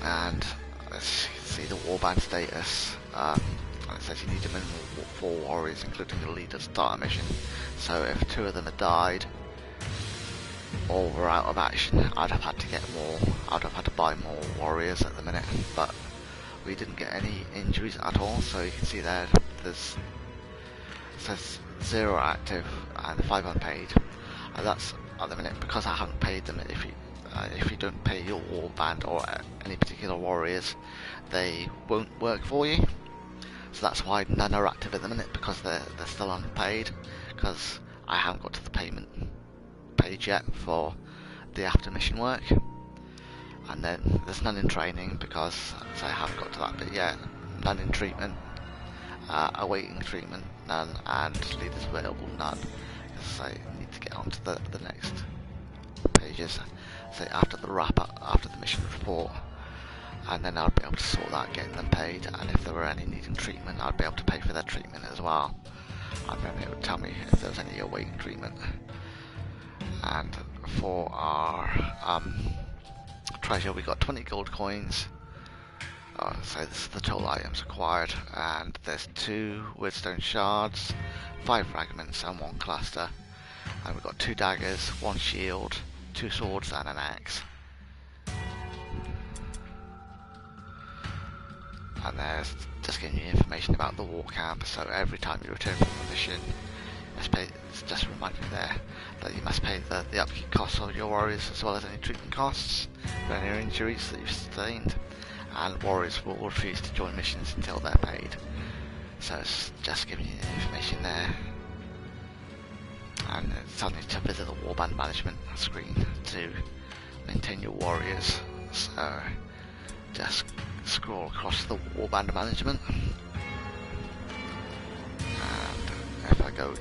And let's see the warband status. It says you need a minimum of 4 warriors, including the leader, to start a mission. So if 2 of them had died or were out of action, I'd have had to get more. I'd have had to buy more warriors at the minute. But we didn't get any injuries at all. So you can see there, it says 0 active and 5 unpaid. And that's at the minute because I haven't paid them. If you don't pay your warband or any particular warriors, they won't work for you. So that's why none are active at the minute, because they're still unpaid, because I haven't got to the payment page yet for the after mission work. And then there's none in training, because I haven't got to that bit yet. None in treatment, awaiting treatment, none, and leaders available, none. So I need to get on to the next pages, say after the wrap up, after the mission report, and then I'll be able to sort that, getting them paid, and if there were any needing treatment, I'd be able to pay for their treatment as well, and then it would tell me if there was any awaiting treatment. And for our treasure, we got 20 gold coins, so this is the total items acquired, and there's 2 Wyrdstone shards, 5 fragments and 1 cluster, and we've got 2 daggers, 1 shield, 2 swords and an axe. And there's just giving you information about the war camp, so every time you return from the mission, it's just reminding you there that you must pay the upkeep costs of your warriors, as well as any treatment costs for any injuries that you've sustained, and warriors will refuse to join missions until they're paid. So it's just giving you information there. And it's telling you to visit the warband management screen to maintain your warriors, so just scroll across the warband management, and if I go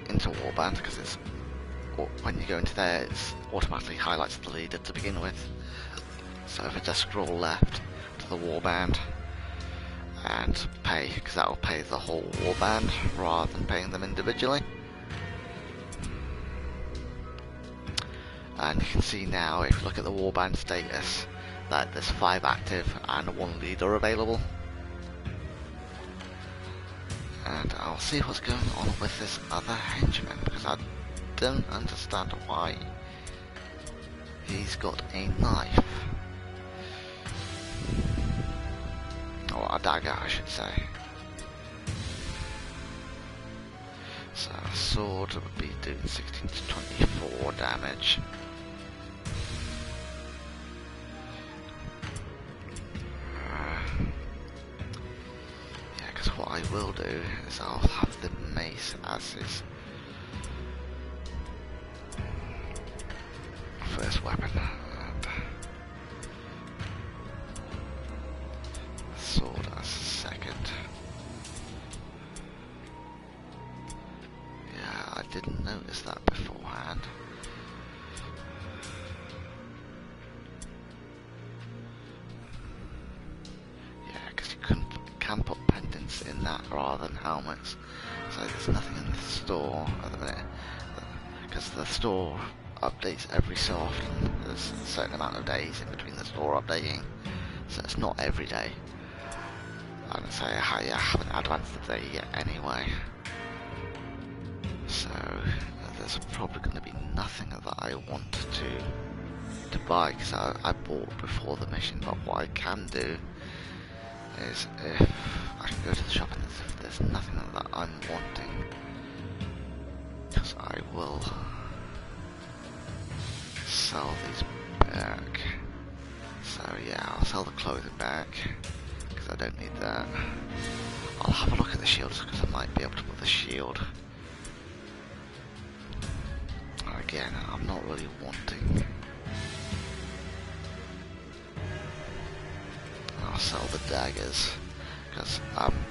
into warband, because it's, when you go into there, it automatically highlights the leader to begin with, so if I just scroll left to the warband and pay, because that will pay the whole warband rather than paying them individually. And you can see now, if you look at the warband status, that there's 5 active and 1 leader available. And I'll see what's going on with this other henchman, because I don't understand why he's got a knife. Or a dagger, I should say. So a sword would be doing 16 to 24 damage. Yeah, because what I will do is I'll have the mace as his first weapon, and sword as second. Yeah, I didn't notice that beforehand. Yeah, because you can put pendants in that rather than helmets. So there's nothing in the store at the minute, because the store updates every so often. There's a certain amount of days in between the store updating, so it's not every day. And so I haven't advanced the day yet anyway. So there's probably going to be nothing that I want to buy, because I bought before the mission. But what I can do is, if I can go to the shop and if there's nothing that I'm wanting, because I will sell these back. So yeah, I'll sell the clothing back, because I don't need that. I'll have a look at the shields, because I might be able to put the shield. Again, I'm not really wanting. I'll sell the daggers, because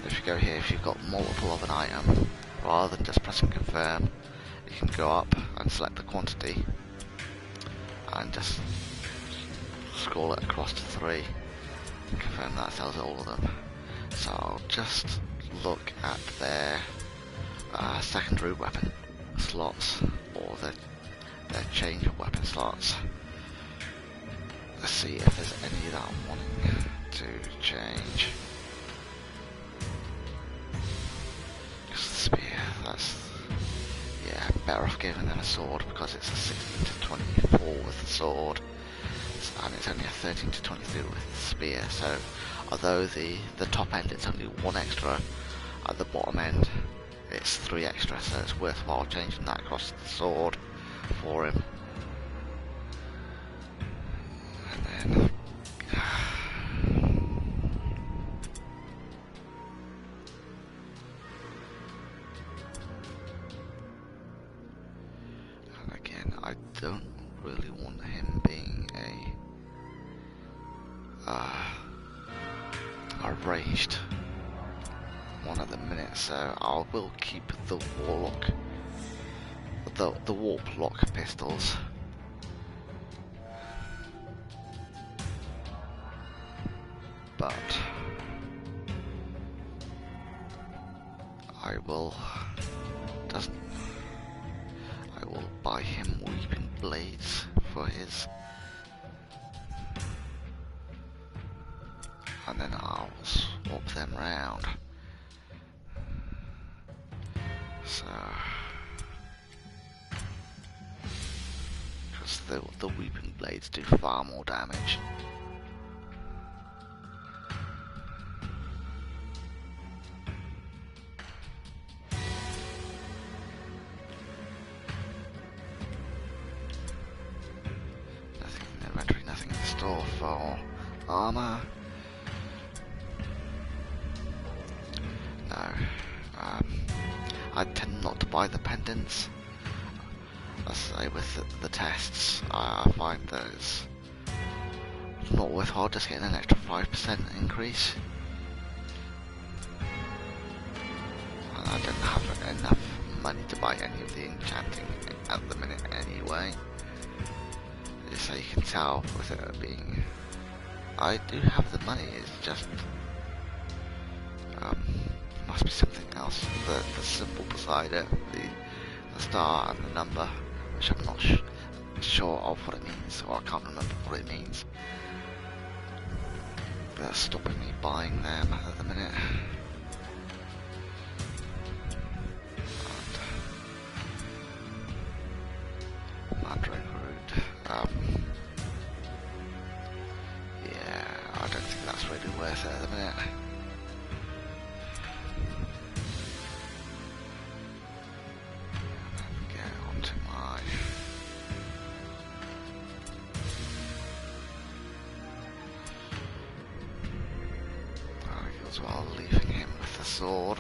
if you go here, if you've got multiple of an item, rather than just pressing confirm, you can go up and select the quantity and just scroll it across to 3 and confirm that sells all of them. So I'll just look at their secondary weapon slots, or their change of weapon slots. Let's see if there's any that I'm wanting to change. Just the spear, that's, yeah, better off giving them a sword, because it's a 16 to 24 with the sword, and it's only a 13 to 23 with the spear. So although the top end it's only 1 extra, at the bottom end it's 3 extra, so it's worthwhile changing that across to the sword for him. And then and again, I don't really want him being a ranged one at the minute, so I will keep the warlock, the warp lock pistols. But I will buy him weeping blades for his, and then I'll swap them round. So, because the weeping blades do far more damage. Nothing in the inventory, nothing in the store for armor. No. I tend not to buy the pendants. I say with the tests, I find that it's not worthwhile just getting an extra 5% increase. And I don't have enough money to buy any of the enchanting at the minute anyway. So you can tell with it being, I do have the money, it's just must be something else. The symbol beside it, the star and the number, which I'm not sure of what it means, or I can't remember what it means. that's stopping me buying them at the minute. And Mandrake Root. Yeah, I don't think that's really worth it at the minute. Get onto my... as well, leaving him with the sword.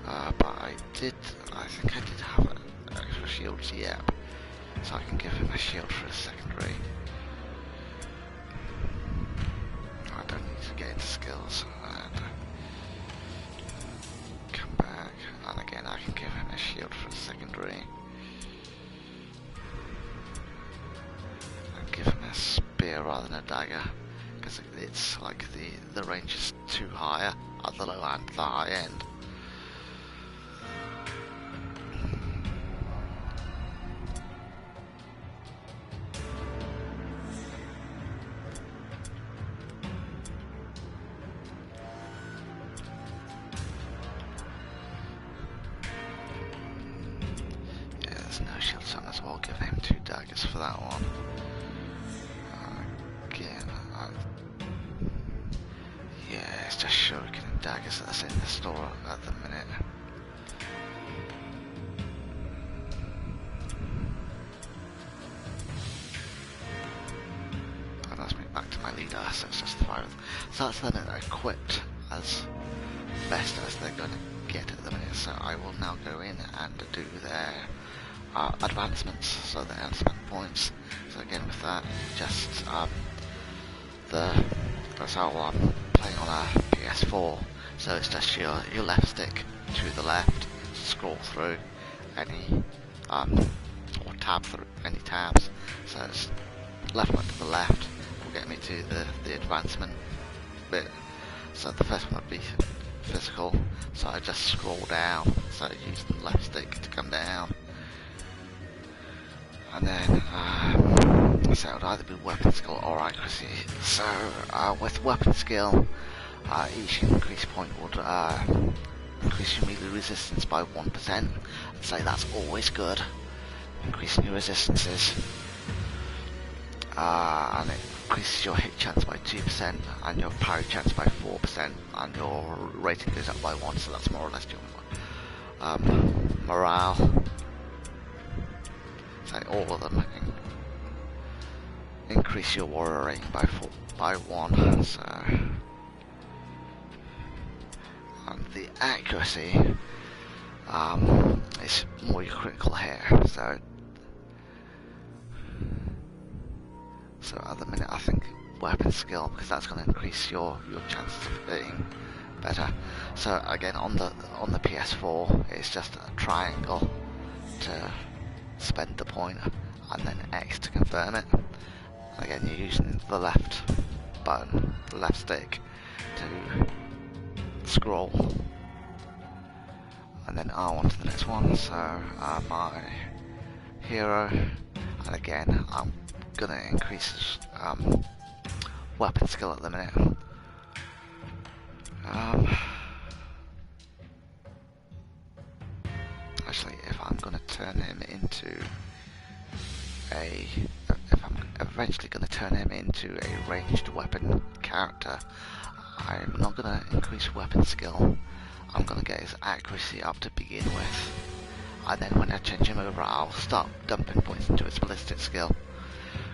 But I think I did have extra shields, yeah. So I can give him a shield for a secondary. I don't need to get into skills. And come back, and again I can give him a shield for a secondary. And give him a spear rather than a dagger, because it's like the range is too high at the low and the high end. Yeah, there's no shield son as well. Give him 2 daggers for that one. Again, yeah, it's just shuriken and daggers that's in the store at the minute. And that's me back to my leader, so it's just 5. So that's them equipped as best as they're going to get at the minute. So I will now go in and do their advancements, so their advancement points. So again with that, just that's how I'm playing on a PS4, so it's just your left stick to the left to scroll through any or tab through any tabs. So it's left one to the left will get me to the advancement bit. So the first one would be physical, so I just scroll down, so I use the left stick to come down, and then so it would either be weapon skill or accuracy. So with weapon skill, each increase point would increase your melee resistance by 1%. I'd say that's always good, increasing your resistances. And it increases your hit chance by 2% and your parry chance by 4%, and your rating goes up by 1, so that's more or less your morale. So all of them increase your warrior rating by 1. So, and the accuracy is more your critical hit. So at the minute I think weapon skill, because that's going to increase your chances of being better. So again on the PS4 it's just a triangle to spend the point, and then X to confirm it. Again, you're using the left button, the left stick, to scroll, and then R1 to the next one. So my hero, and again I'm gonna increase his weapon skill at the minute. Actually, if I'm gonna turn him into if I'm eventually going to turn him into a ranged weapon character, I'm not going to increase weapon skill. I'm going to get his accuracy up to begin with, and then when I change him over I'll start dumping points into his ballistic skill,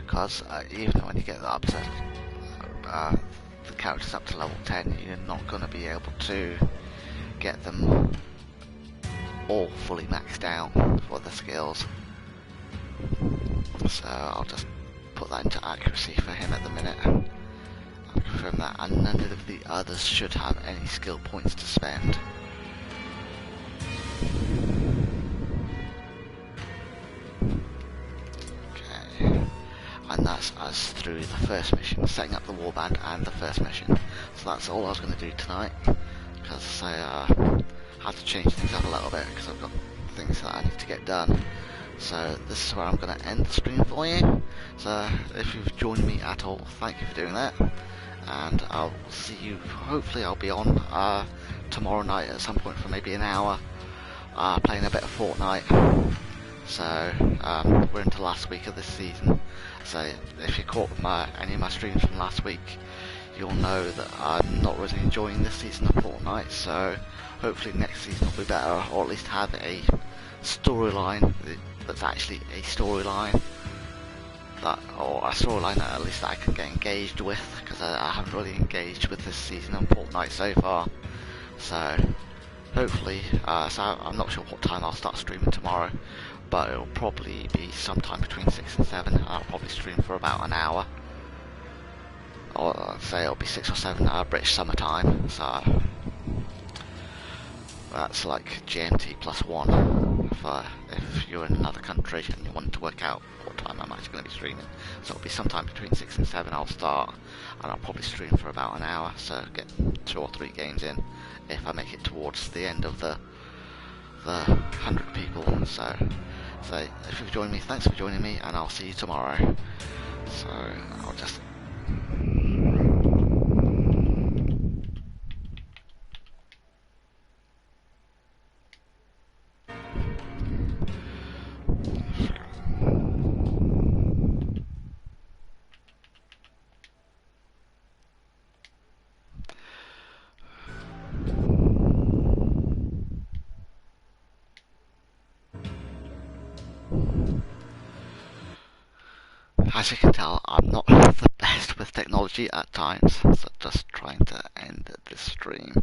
because even when you get that up to the character's up to level 10, you're not going to be able to get them all fully maxed out for the skills. So I'll just put that into accuracy for him at the minute. I'll confirm that, and none of the others should have any skill points to spend. Okay, and that's us through the first mission, setting up the Warband and the first mission. So that's all I was going to do tonight, because I had to change things up a little bit because I've got things that I need to get done. So this is where I'm going to end the stream for you. So if you've joined me at all, thank you for doing that. and I'll see you. Hopefully, I'll be on tomorrow night at some point for maybe an hour, playing a bit of Fortnite. So we're into the last week of this season. So if you caught any of my streams from last week, you'll know that I'm not really enjoying this season of Fortnite. So hopefully next season will be better, or at least have a storyline that's actually a storyline. Or a storyline that at least I can get engaged with, because I haven't really engaged with this season of Fortnite so far. So hopefully, so I'm not sure what time I'll start streaming tomorrow, but it'll probably be sometime between 6 and 7. I'll probably stream for about an hour, or I'd say it'll be 6 or 7 British summer time. So that's like GMT plus 1 for if you're in another country and you want to work out what time I'm actually going to be streaming. So it'll be sometime between 6 and 7 I'll start, and I'll probably stream for about an hour, so get 2 or 3 games in if I make it towards the end of the 100 people. So if you've joined me, thanks for joining me, and I'll see you tomorrow. So I'll just... As you can tell, I'm not the best with technology at times, so just trying to end this stream.